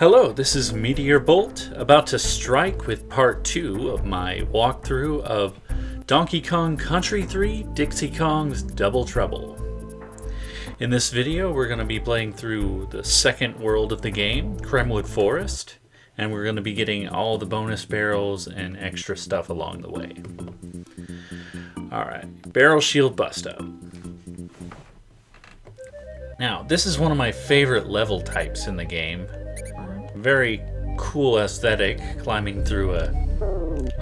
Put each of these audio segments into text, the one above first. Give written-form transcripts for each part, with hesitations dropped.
Hello, this is Meteor Bolt, about to strike with part 2 of my walkthrough of Donkey Kong Country 3 Dixie Kong's Double Trouble. In this video, we're going to be playing through the second world of the game, Kremwood Forest, and we're going to be getting all the bonus barrels and extra stuff along the way. Alright, barrel shield bust up. Now, this is one of my favorite level types in the game. Very cool aesthetic, climbing through a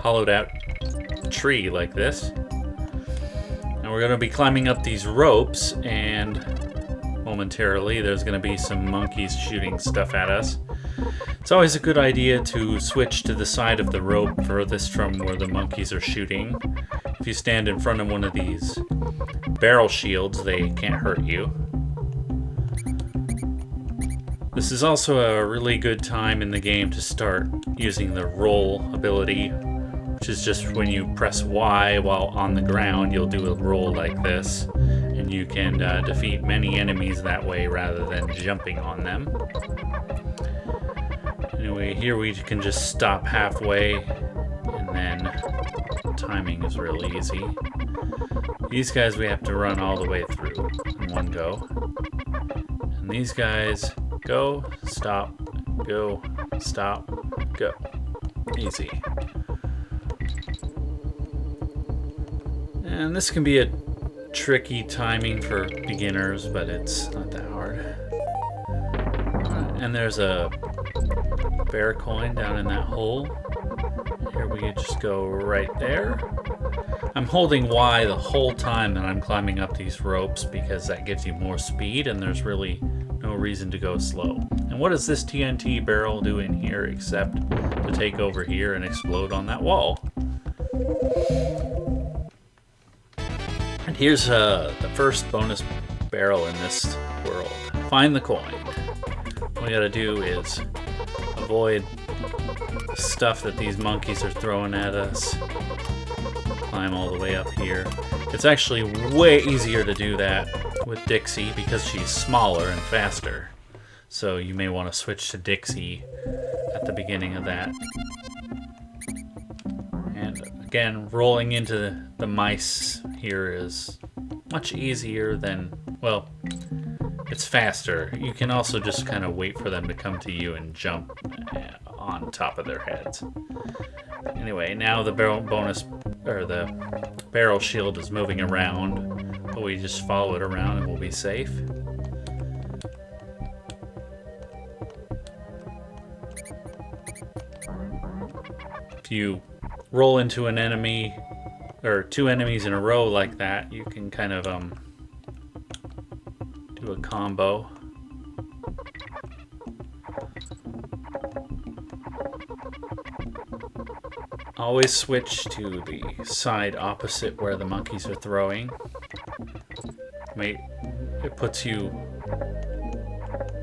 hollowed out tree like this. And we're going to be climbing up these ropes, and momentarily there's going to be some monkeys shooting stuff at us. It's always a good idea to switch to the side of the rope furthest from where the monkeys are shooting. If you stand in front of one of these barrel shields, they can't hurt you. This is also a really good time in the game to start using the roll ability, which is just when you press Y while on the ground, you'll do a roll like this, and you can defeat many enemies that way rather than jumping on them. Anyway, here we can just stop halfway, and then timing is really easy. These guys we have to run all the way through in one go. And these guys go, stop, go, stop, go. Easy. And this can be a tricky timing for beginners, but it's not that hard. And there's a bear coin down in that hole. Here we just go right there. I'm holding Y the whole time that I'm climbing up these ropes because that gives you more speed, and there's really no reason to go slow. And what does this TNT barrel do in here except to take over here and explode on that wall? And here's the first bonus barrel in this world. Find the coin. All we gotta do is avoid the stuff that these monkeys are throwing at us. Climb all the way up here. It's actually way easier to do that with Dixie because she's smaller and faster. So you may want to switch to Dixie at the beginning of that. And again, rolling into the mice here is much easier than, well, it's faster. You can also just kind of wait for them to come to you and jump on top of their heads. Anyway, now the barrel shield is moving around, but we just follow it around and we'll be safe. If you roll into an enemy, or two enemies in a row like that, you can kind of do a combo. Always switch to the side opposite where the monkeys are throwing. It puts you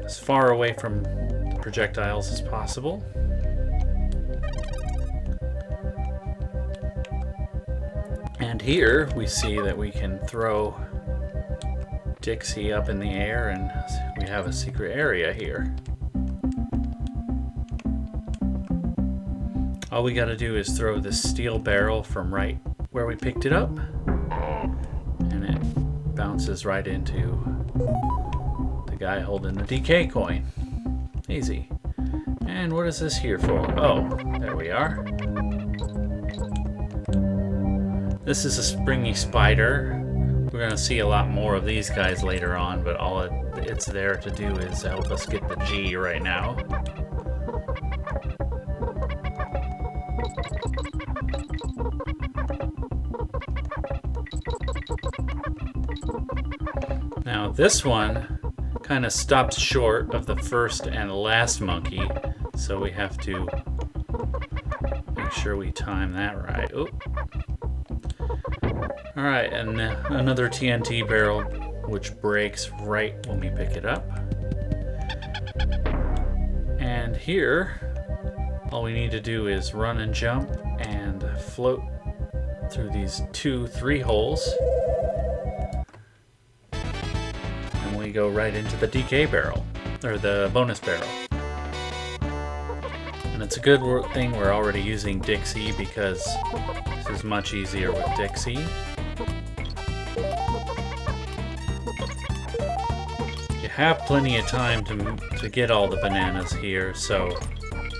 as far away from the projectiles as possible. And here we see that we can throw Dixie up in the air, and we have a secret area here. All we gotta do is throw this steel barrel from right where we picked it up, and it bounces right into the guy holding the DK coin. Easy. And what is this here for? Oh, there we are. This is a springy spider. We're gonna see a lot more of these guys later on, but all it's there to do is help us get the G right now. Now this one kind of stops short of the first and last monkey, so we have to make sure we time that right. Oh. Alright, and another TNT barrel which breaks right when we pick it up. And here, all we need to do is run and jump and float through these 2-3 holes. And we go right into the DK barrel, or the bonus barrel. it's a good thing we're already using Dixie, because this is much easier with Dixie. You have plenty of time to get all the bananas here, so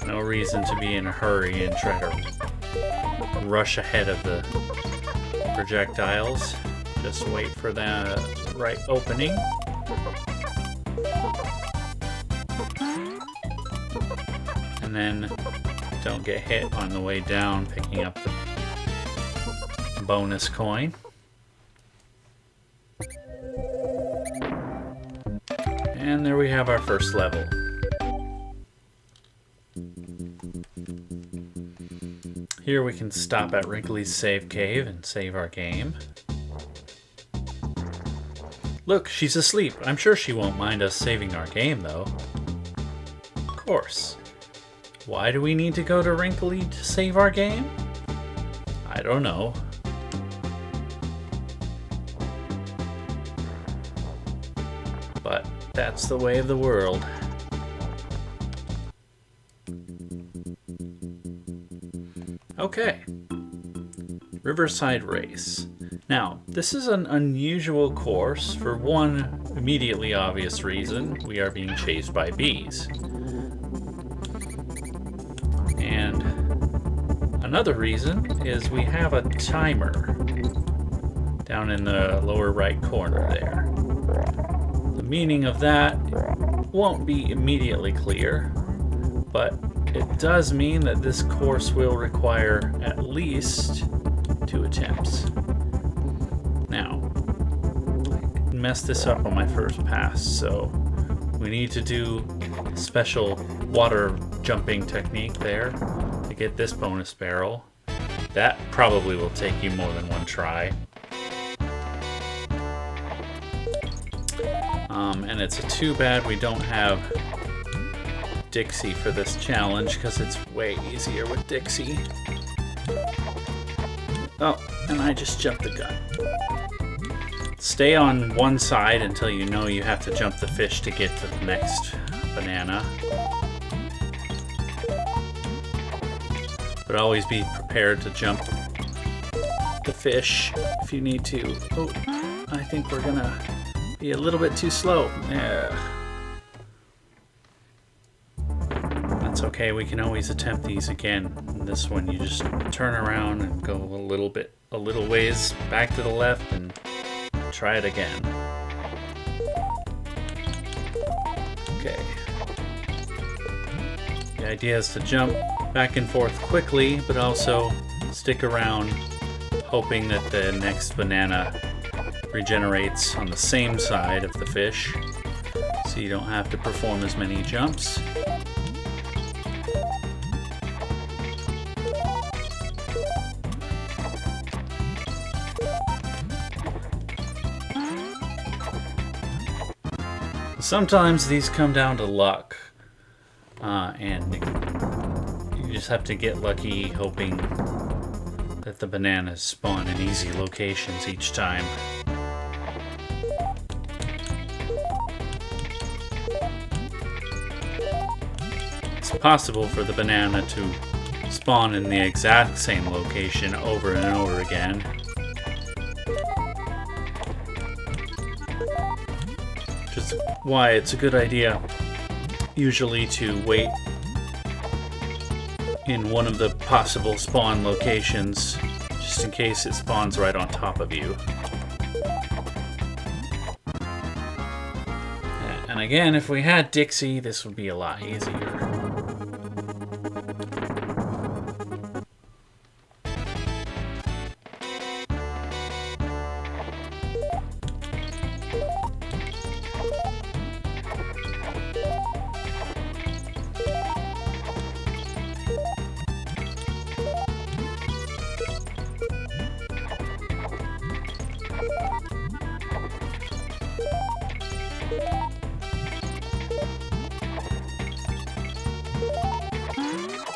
no reason to be in a hurry and try to rush ahead of the projectiles. Just wait for the right opening. And then don't get hit on the way down picking up the bonus coin. And there we have our first level. Here we can stop at Wrinkly's save cave and save our game. Look, she's asleep. I'm sure she won't mind us saving our game, though. Of course. Why do we need to go to Wrinkly to save our game? I don't know. But that's the way of the world. Okay. Riverside Race. Now, this is an unusual course for one immediately obvious reason. We are being chased by bees. And another reason is we have a timer down in the lower right corner there. The meaning of that won't be immediately clear, but it does mean that this course will require at least 2 attempts. Now, I messed this up on my first pass, so we need to do a special water jumping technique there to get this bonus barrel. That probably will take you more than one try. And it's too bad we don't have Dixie for this challenge, because it's way easier with Dixie. Oh, and I just jumped the gun. Stay on one side until you know you have to jump the fish to get to the next banana. But always be prepared to jump the fish if you need to. Oh, I think we're gonna be a little bit too slow. Yeah. That's okay, we can always attempt these again. In this one, you just turn around and go a little ways back to the left and try it again. Okay. The idea is to jump back and forth quickly, but also stick around, hoping that the next banana regenerates on the same side of the fish, so you don't have to perform as many jumps. Sometimes these come down to luck, and you just have to get lucky, hoping that the bananas spawn in easy locations each time. It's possible for the banana to spawn in the exact same location over and over again. Which is why it's a good idea usually to wait in one of the possible spawn locations, just in case it spawns right on top of you. And again, if we had Dixie, this would be a lot easier.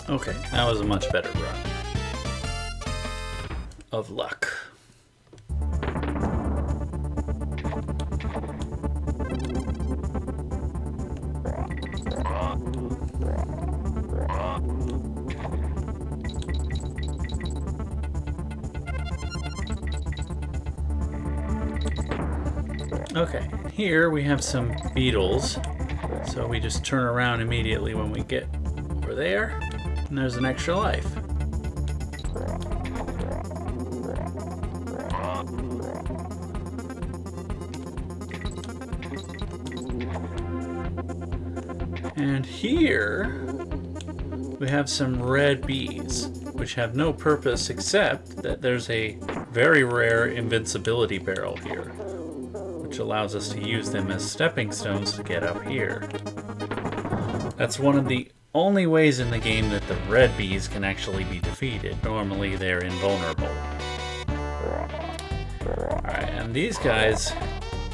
Okay, that was a much better run of luck. Okay, here we have some beetles. So we just turn around immediately when we get over there, and there's an extra life. And here we have some red bees, which have no purpose except that there's a very rare invincibility barrel here, which allows us to use them as stepping stones to get up here. That's one of the only ways in the game that the red bees can actually be defeated. Normally they're invulnerable. Alright, and these guys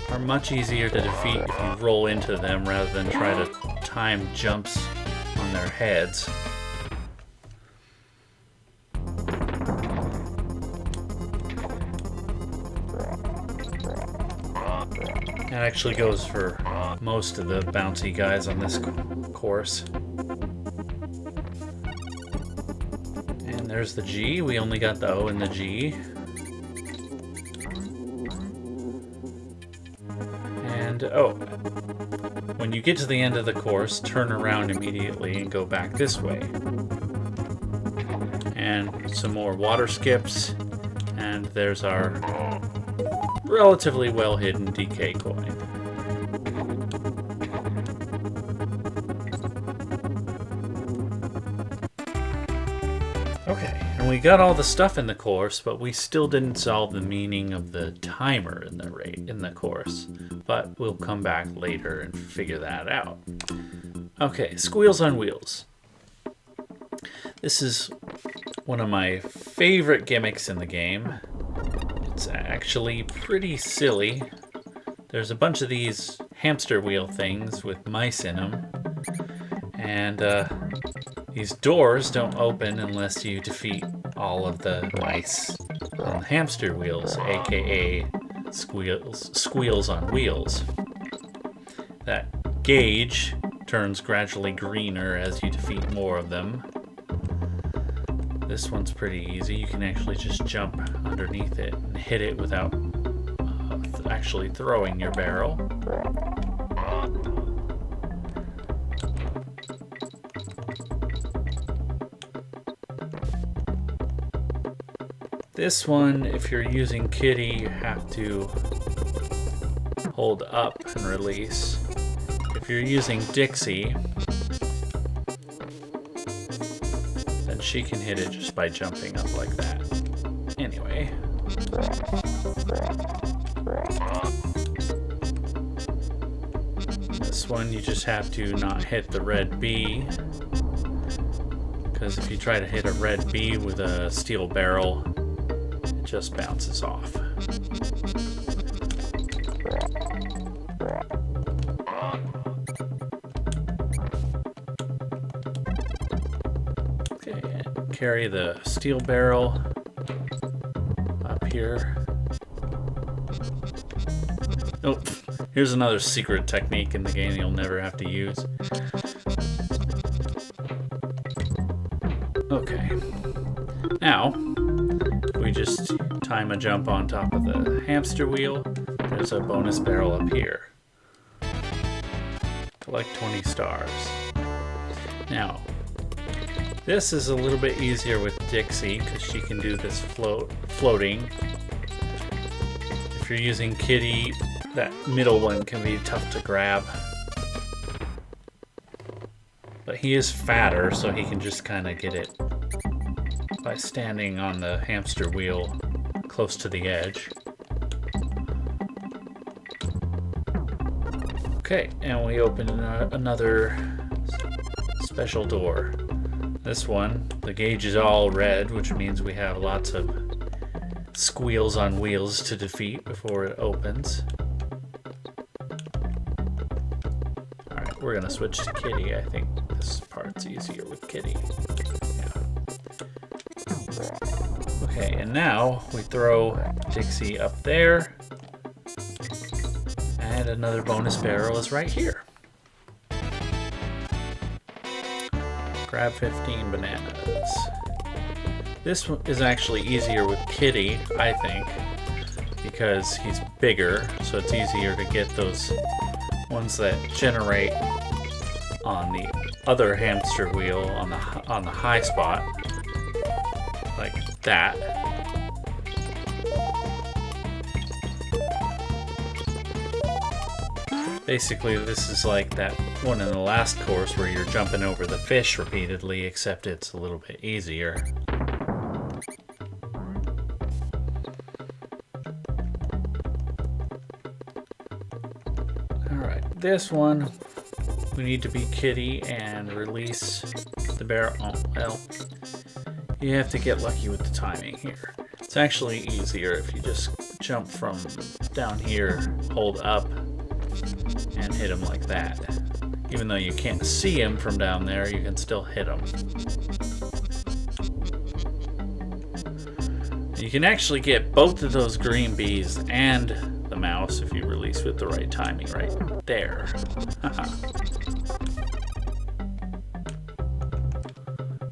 are much easier to defeat if you roll into them rather than try to time jumps on their heads. That actually goes for most of the bouncy guys on this course. And there's the G. We only got the O and the G. And, oh, when you get to the end of the course, turn around immediately and go back this way. And some more water skips, and there's our relatively well-hidden DK coin. Okay, and we got all the stuff in the course, but we still didn't solve the meaning of the timer in the course. But we'll come back later and figure that out. Okay, Squeals on Wheels. This is one of my favorite gimmicks in the game. It's actually pretty silly. There's a bunch of these hamster wheel things with mice in them. And these doors don't open unless you defeat all of the mice on the hamster wheels, aka squeals on wheels. That gauge turns gradually greener as you defeat more of them. This one's pretty easy. You can actually just jump underneath it and hit it without actually throwing your barrel. This one, if you're using Kitty, you have to hold up and release. If you're using Dixie, then she can hit it just by jumping up like that. Anyway. This one, you just have to not hit the red bee, because if you try to hit a red bee with a steel barrel, it just bounces off. Okay, carry the steel barrel up here. Oh, here's another secret technique in the game you'll never have to use. Okay. Now, we just time a jump on top of the hamster wheel. There's a bonus barrel up here. Collect 20 stars. Now, this is a little bit easier with Dixie because she can do this floating. If you're using Kitty, that middle one can be tough to grab. But he is fatter, so he can just kind of get it by standing on the hamster wheel close to the edge. Okay, and we open another special door. This one, the gauge is all red, which means we have lots of squeals on wheels to defeat before it opens. Alright, we're gonna switch to Kitty. I think this part's easier with Kitty. Okay, and now we throw Dixie up there, and another bonus barrel is right here. Grab 15 bananas. This one is actually easier with Kitty, I think, because he's bigger, so it's easier to get those ones that generate on the other hamster wheel on the high spot, like that. Basically, this is like that one in the last course where you're jumping over the fish repeatedly, except it's a little bit easier. Alright, this one, we need to be Kitty and release the barrel. Oh, well, you have to get lucky with the timing here. It's actually easier if you just jump from down here, hold up, and hit him like that. Even though you can't see him from down there, you can still hit him. You can actually get both of those green bees and the mouse if you release with the right timing right there.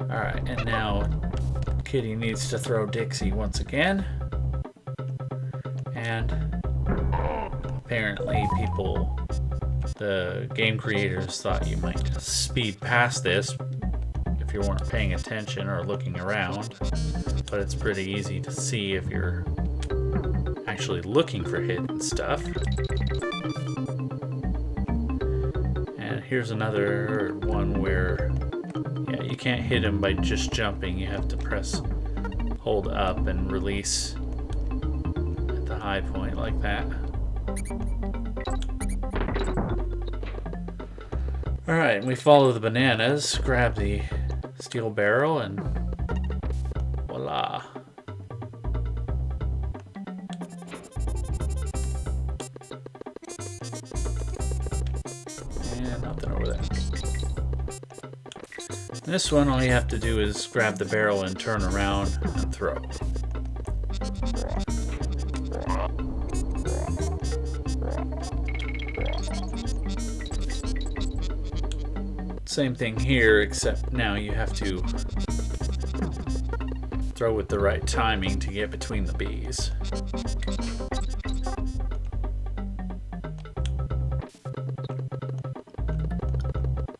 Alright, and now Kitty needs to throw Dixie once again. And apparently the game creators thought you might just speed past this if you weren't paying attention or looking around, but it's pretty easy to see if you're actually looking for hidden stuff. And here's another one where, yeah, you can't hit him by just jumping. You have to hold up and release at the high point like that. Alright, and we follow the bananas, grab the steel barrel, and voila. And nothing over there. This one, all you have to do is grab the barrel and turn around and throw. Same thing here, except now you have to throw with the right timing to get between the bees.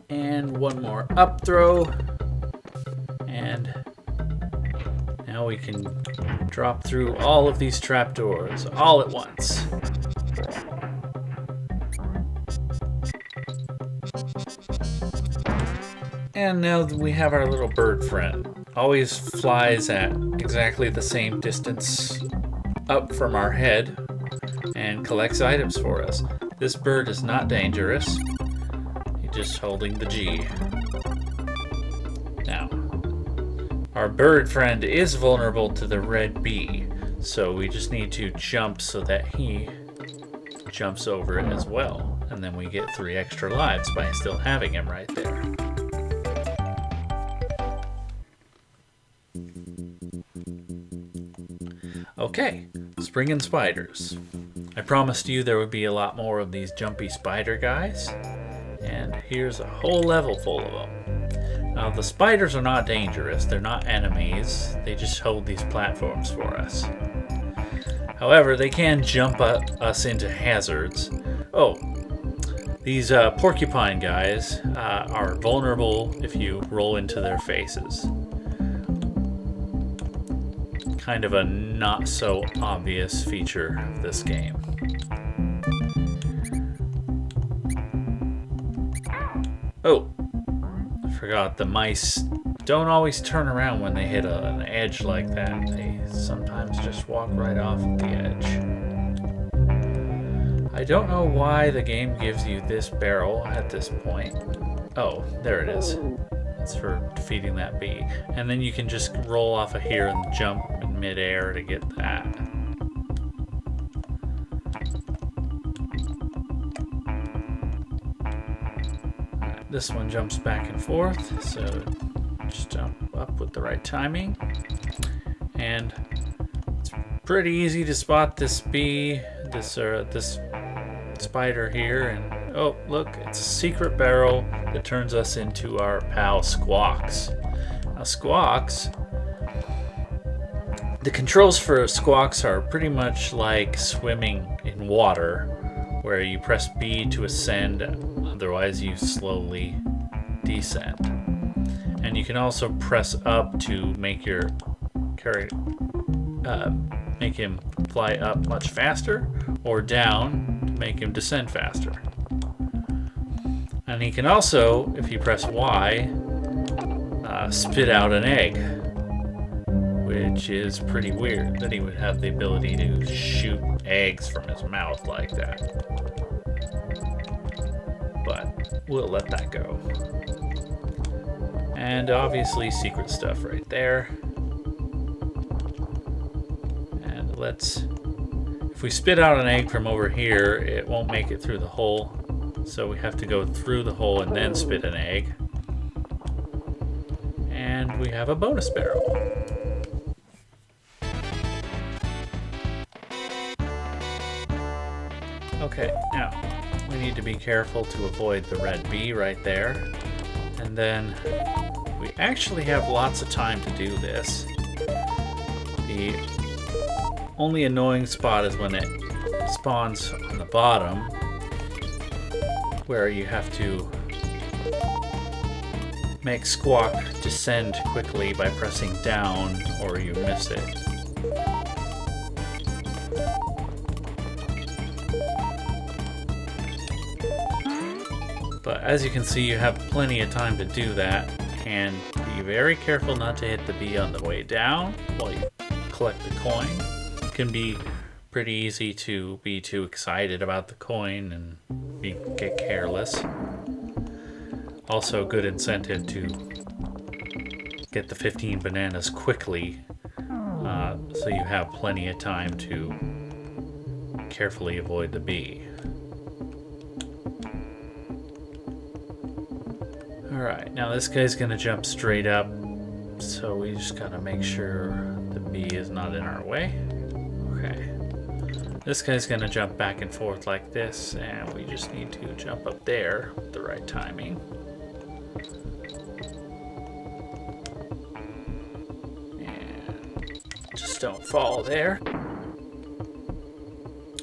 And one more up throw. And now we can drop through all of these trapdoors all at once. And now we have our little bird friend. Always flies at exactly the same distance up from our head and collects items for us. This bird is not dangerous. He's just holding the G. Now, our bird friend is vulnerable to the red bee, so we just need to jump so that he jumps over it as well. And then we get 3 extra lives by still having him right there. Okay, springing spiders. I promised you there would be a lot more of these jumpy spider guys, and here's a whole level full of them. Now the spiders are not dangerous, they're not enemies, they just hold these platforms for us. However, they can jump us into hazards. Oh, these porcupine guys are vulnerable if you roll into their faces. Kind of a not so obvious feature of this game. Oh, I forgot the mice don't always turn around when they hit an edge like that. They sometimes just walk right off the edge. I don't know why the game gives you this barrel at this point. Oh, there it is. It's for defeating that bee. And then you can just roll off of here and jump in midair to get that. Right, this one jumps back and forth, so just jump up with the right timing. And it's pretty easy to spot this bee, this spider here, and oh, look, it's a secret barrel that turns us into our pal Squawks. Now, Squawks The controls for squawks are pretty much like swimming in water, where you press B to ascend, otherwise you slowly descend. And you can also press up to make your make him fly up much faster, or down to make him descend faster. And he can also, if you press Y, spit out an egg, which is pretty weird that he would have the ability to shoot eggs from his mouth like that. But we'll let that go. And obviously secret stuff right there. And if we spit out an egg from over here, it won't make it through the hole. So we have to go through the hole and then spit an egg. And we have a bonus barrel. Okay, now we need to be careful to avoid the red bee right there. And then we actually have lots of time to do this. The only annoying spot is when it spawns on the bottom, where you have to make Squawk descend quickly by pressing down, or you miss it. But as you can see, you have plenty of time to do that, and be very careful not to hit the bee on the way down while you collect the coin. It can be pretty easy to be too excited about the coin and get careless. Also, good incentive to get the 15 bananas quickly, so you have plenty of time to carefully avoid the bee. Alright, now this guy's gonna jump straight up, so we just gotta make sure the bee is not in our way. Okay. This guy's gonna jump back and forth like this, and we just need to jump up there with the right timing. And just don't fall there.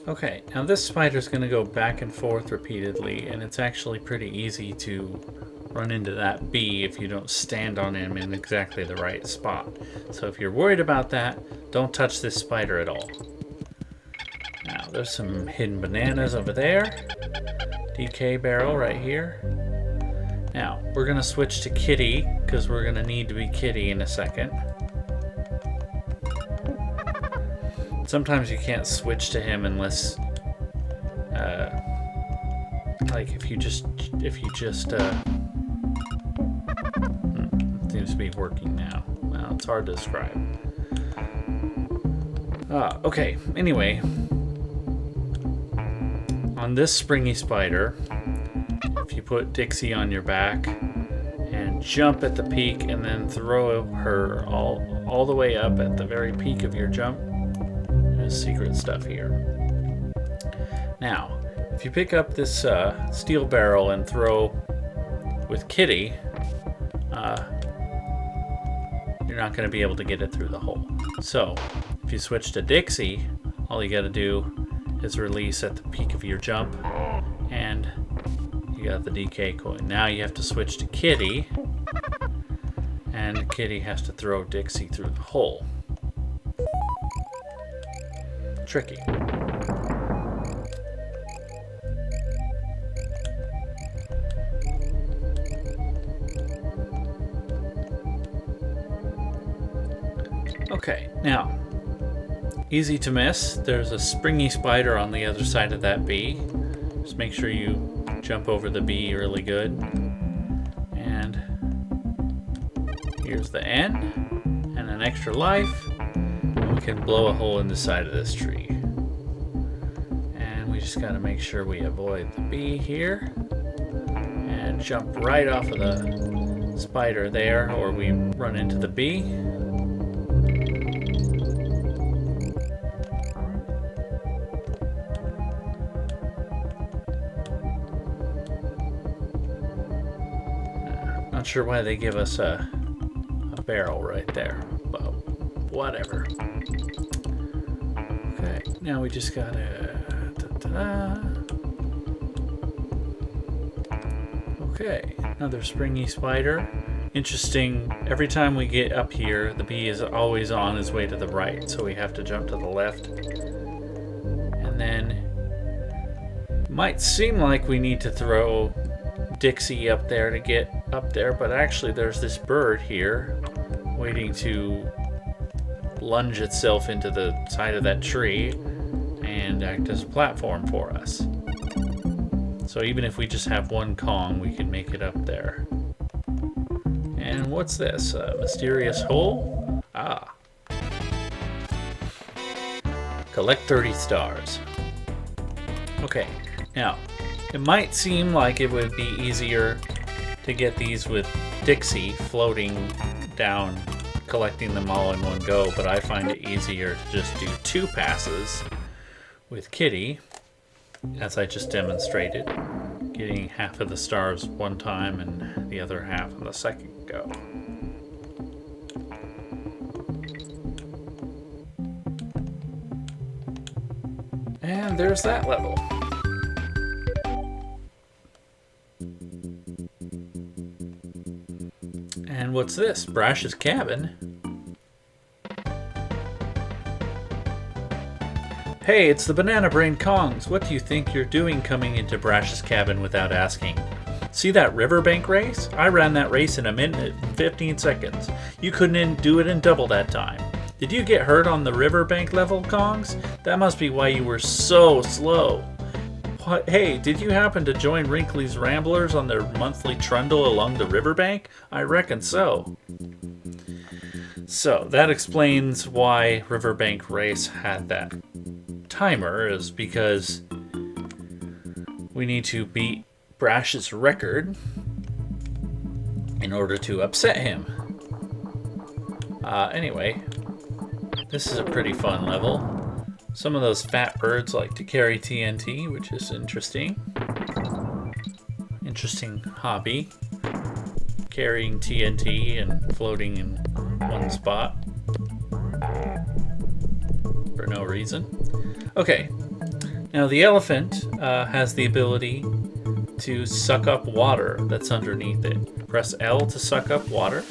Okay, now this spider's gonna go back and forth repeatedly, and it's actually pretty easy to run into that bee if you don't stand on him in exactly the right spot. So if you're worried about that, don't touch this spider at all. Now there's some hidden bananas over there. DK barrel right here. Now we're gonna switch to Kitty because we're gonna need to be Kitty in a second. Sometimes you can't switch to him unless like if you just seems to be working now. Well, it's hard to describe. Okay, anyway. On this springy spider, if you put Dixie on your back and jump at the peak and then throw her all the way up at the very peak of your jump, there's secret stuff here. Now, if you pick up this steel barrel and throw with Kitty, you're not going to be able to get it through the hole. So, if you switch to Dixie, all you got to do is release at the peak of your jump, and you got the DK coin. Now you have to switch to Kitty, and Kitty has to throw Dixie through the hole. Tricky. Okay, now, easy to miss. There's a springy spider on the other side of that bee. Just make sure you jump over the bee really good. And here's the N, and an extra life. And we can blow a hole in the side of this tree. And we just gotta make sure we avoid the bee here. And jump right off of the spider there, or we run into the bee. Not sure why they give us a barrel right there, but whatever. now we just gotta... Okay, another springy spider. Interesting, every time we get up here, the bee is always on his way to the right, so we have to jump to the left. And then, it might seem like we need to throw Dixie up there to get up there, but actually there's this bird here waiting to lunge itself into the side of that tree and act as a platform for us. So even if we just have one Kong, we can make it up there. And what's this? A mysterious hole? Ah. Collect 30 stars. Okay, now, it might seem like it would be easier to get these with Dixie floating down, collecting them all in one go, but I find it easier to just do 2 passes with Kitty, as I just demonstrated, getting half of the stars one time and the other half on the second go. And there's that level. And what's this? Brash's cabin? Hey, it's the Banana Brain Kongs. What do you think you're doing coming into Brash's cabin without asking? See that riverbank race? I ran that race in 1 minute and 15 seconds. You couldn't do it in double that time. Did you get hurt on the riverbank level, Kongs? That must be why you were so slow. What? Hey, did you happen to join Wrinkly's Ramblers on their monthly trundle along the riverbank? I reckon so. So, that explains why Riverbank Race had that timer, is because we need to beat Brash's record in order to upset him. Anyway, this is a pretty fun level. Some of those fat birds like to carry TNT, which is interesting. Interesting hobby. Carrying TNT and floating in one spot for no reason. Okay, now the elephant has the ability to suck up water that's underneath it. Press L to suck up water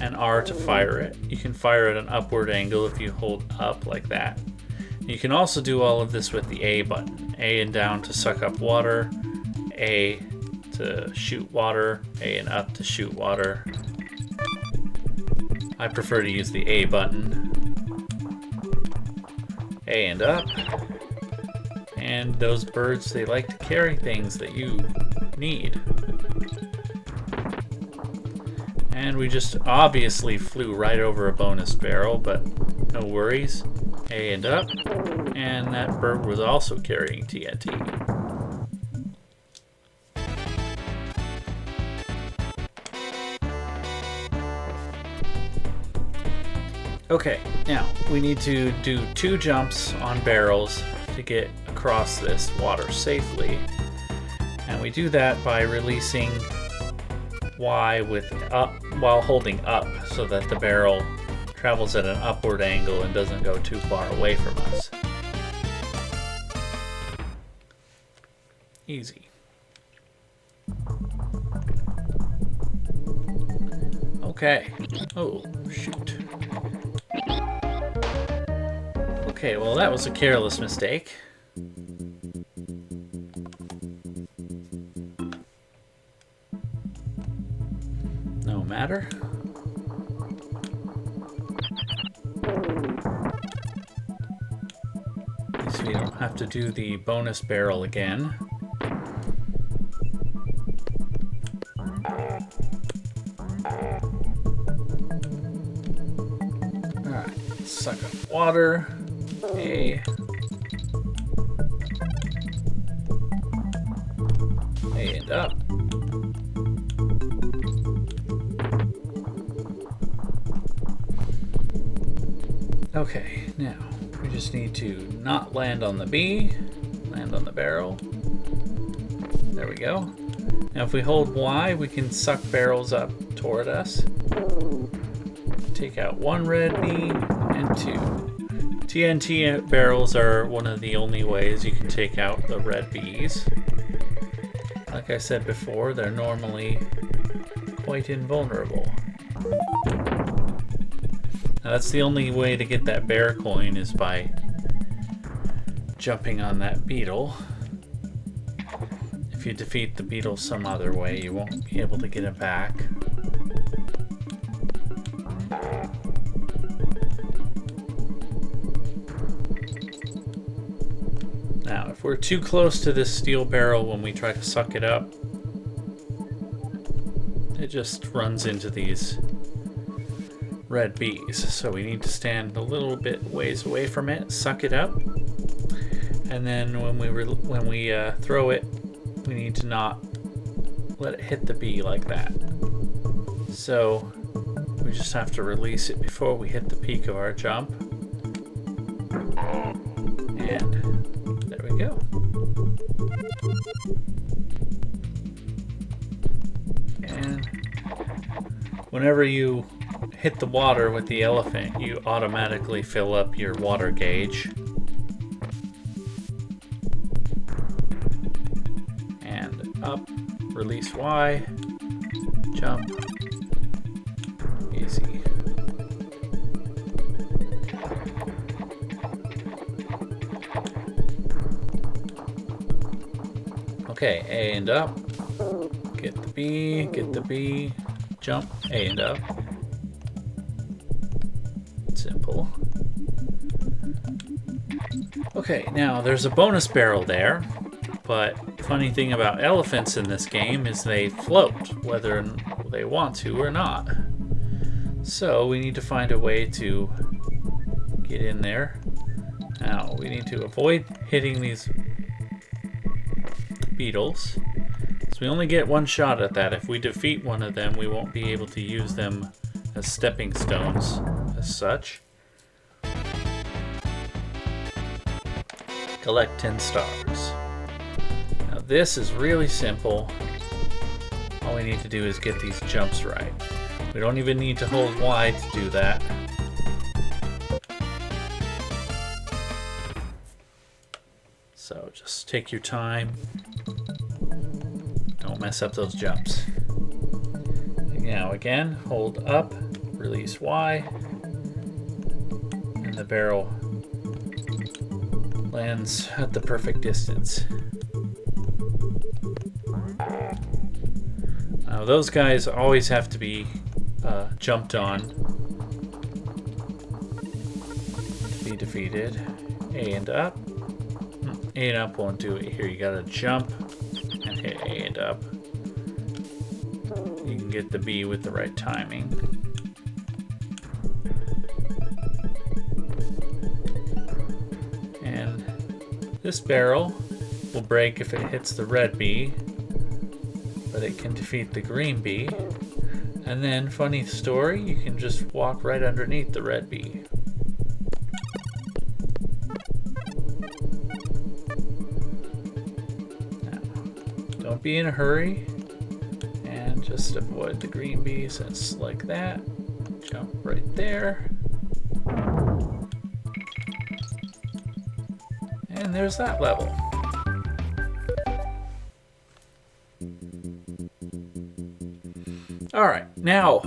and R to fire it. You can fire at an upward angle if you hold up like that. You can also do all of this with the A button. A and down to suck up water, A to shoot water, A and up to shoot water. I prefer to use the A button. A and up. And those birds, they like to carry things that you need. And we just obviously flew right over a bonus barrel, but no worries. A and up. And that bird was also carrying TNT. Okay, now we need to do 2 jumps on barrels to get across this water safely. And we do that by releasing Y with up while holding up so that the barrel travels at an upward angle and doesn't go too far away from us. Easy. Okay. Oh, shoot. Okay, well that was a careless mistake. No matter. At least we don't have to do the bonus barrel again. Alright, suck up water. A and up. Okay, now we just need to not land on the B, land on the barrel. There we go. Now if we hold Y, we can suck barrels up toward us. Take out 1 red bee and 2 TNT barrels are one of the only ways you can take out the red bees. Like I said before, they're normally quite invulnerable. Now that's the only way to get that bear coin is by jumping on that beetle. If you defeat the beetle some other way, you won't be able to get it back. Now, if we're too close to this steel barrel when we try to suck it up, it just runs into these red bees. So we need to stand a little bit ways away from it, suck it up, and then when we throw it, we need to not let it hit the bee like that. So we just have to release it before we hit the peak of our jump. And there we go. And whenever you hit the water with the elephant, you automatically fill up your water gauge. And up, release Y, jump, easy. Okay, A and up, get the B, jump, A and up. Simple. Okay, now there's a bonus barrel there, but funny thing about elephants in this game is they float, whether they want to or not. So we need to find a way to get in there. Now we need to avoid hitting these beetles. So we only get one shot at that. If we defeat one of them, we won't be able to use them as stepping stones as such. Collect 10 stars. Now this is really simple. All we need to do is get these jumps right. We don't even need to hold Y to do that. So just take your time. Don't mess up those jumps. Now again, hold up, release Y, and the barrel lands at the perfect distance. Now those guys always have to be jumped on to be defeated. A and up. A and up won't do it here. You gotta jump and hit A and up. You can get the B with the right timing. And this barrel will break if it hits the red bee, but it can defeat the green bee. And then, funny story, you can just walk right underneath the red bee. Now, don't be in a hurry, and just avoid the green bees. It's like that. Jump right there. And there's that level. Alright, now,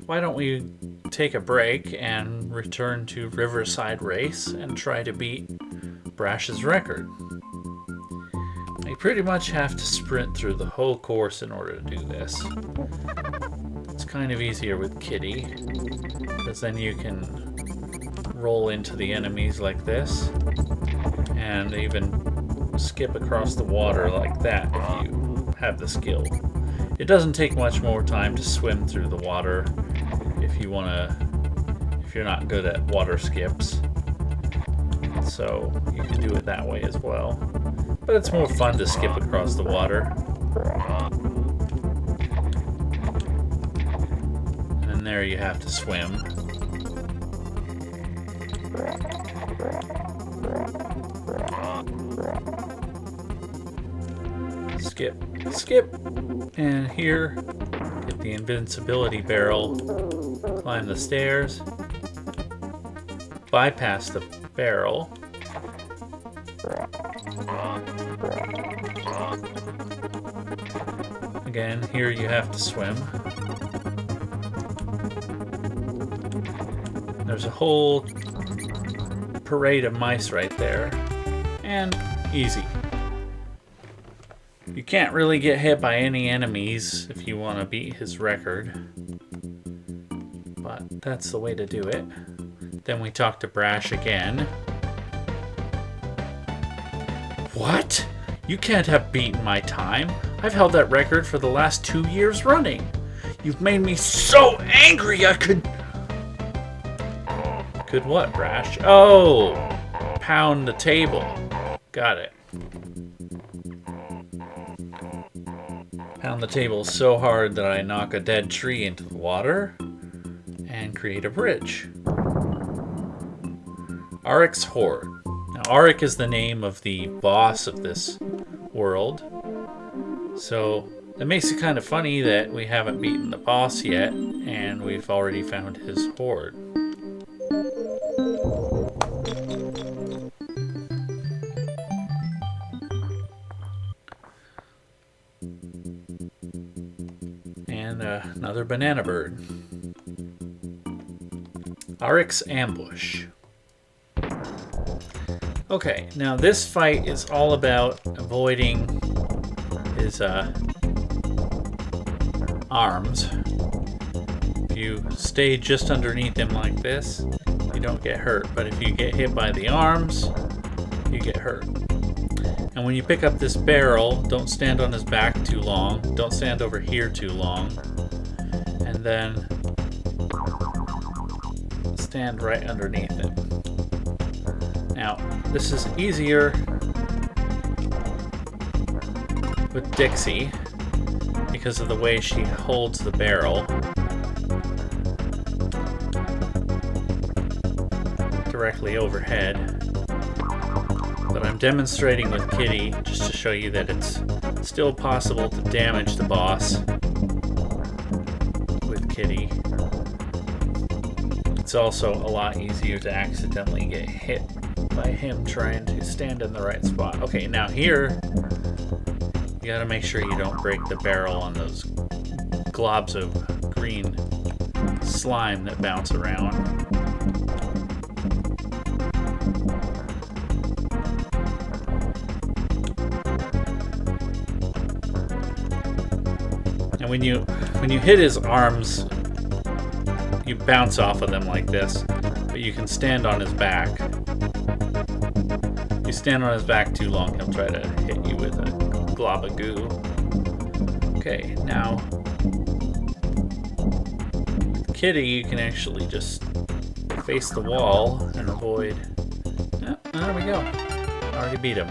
why don't we take a break and return to Riverside Race and try to beat Brash's record. You pretty much have to sprint through the whole course in order to do this. It's kind of easier with Kitty, because then you can roll into the enemies like this, and even skip across the water like that if you have the skill. It doesn't take much more time to swim through the water if you're not good at water skips. So you can do it that way as well. But it's more fun to skip across the water. And there you have to swim. Skip, skip, and here, get the invincibility barrel, climb the stairs, bypass the barrel. Again, here you have to swim. There's a whole parade of mice right there. And easy. You can't really get hit by any enemies if you want to beat his record. But that's the way to do it. Then we talk to Brash again. What? You can't have beaten my time. I've held that record for the last 2 years running. You've made me so angry I could... Could what, Brash? Oh! Pound the table. Got it. Pound the table so hard that I knock a dead tree into the water and create a bridge. Aric's Horde. Now, Aric is the name of the boss of this world. So, it makes it kind of funny that we haven't beaten the boss yet, and we've already found his horde. And another banana bird. Aric's Ambush. Okay, now this fight is all about avoiding his arms. If you stay just underneath him like this, you don't get hurt. But if you get hit by the arms, you get hurt. And when you pick up this barrel, don't stand on his back too long. Don't stand over here too long. And then stand right underneath him. Now, this is easier with Dixie because of the way she holds the barrel directly overhead. But I'm demonstrating with Kitty just to show you that it's still possible to damage the boss with Kitty. It's also a lot easier to accidentally get hit by him trying to stand in the right spot. Okay, now here, you gotta make sure you don't break the barrel on those globs of green slime that bounce around. And when you hit his arms, you bounce off of them like this, but you can stand on his back. If you stand on his back too long, he'll try to hit you with a glob of goo. Okay, now with Kitty, you can actually just face the wall and avoid. Oh, there we go. Already beat him.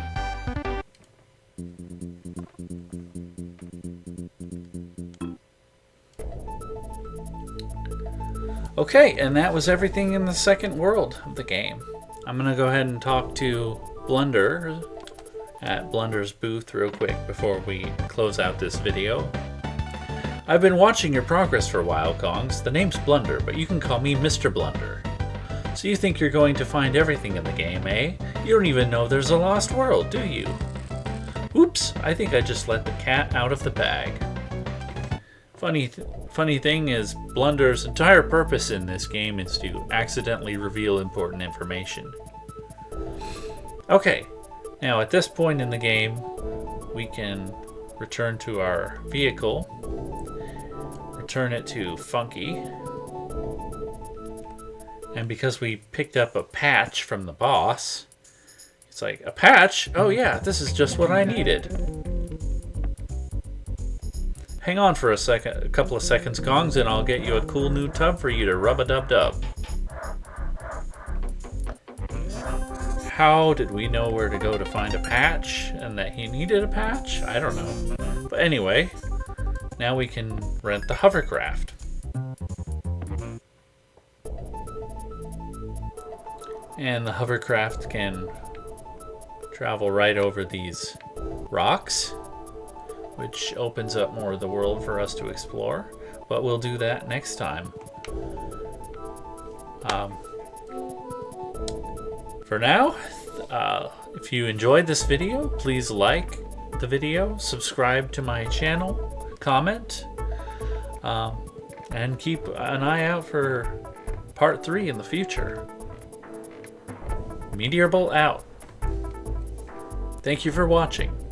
Okay, and that was everything in the second world of the game. I'm going to go ahead and talk to Blunder at Blunder's booth real quick before we close out this video. I've been watching your progress for a while, Kongs. The name's Blunder, but you can call me Mr. Blunder. So you think you're going to find everything in the game, eh? You don't even know there's a lost world, do you? Oops, I think I just let the cat out of the bag. Funny thing is, Blunder's entire purpose in this game is to accidentally reveal important information. Okay, now at this point in the game, we can return to our vehicle, return it to Funky, and because we picked up a patch from the boss, it's like, a patch? Oh yeah, this is just what I needed. Hang on for a couple of seconds, Kongs, and I'll get you a cool new tub for you to rub-a-dub-dub. How did we know where to go to find a patch and that he needed a patch? I don't know. But anyway, now we can rent the hovercraft. And the hovercraft can travel right over these rocks, which opens up more of the world for us to explore, but we'll do that next time. For now, if you enjoyed this video, please like the video, subscribe to my channel, comment, and keep an eye out for part 3 in the future. Meteor Bolt out. Thank you for watching.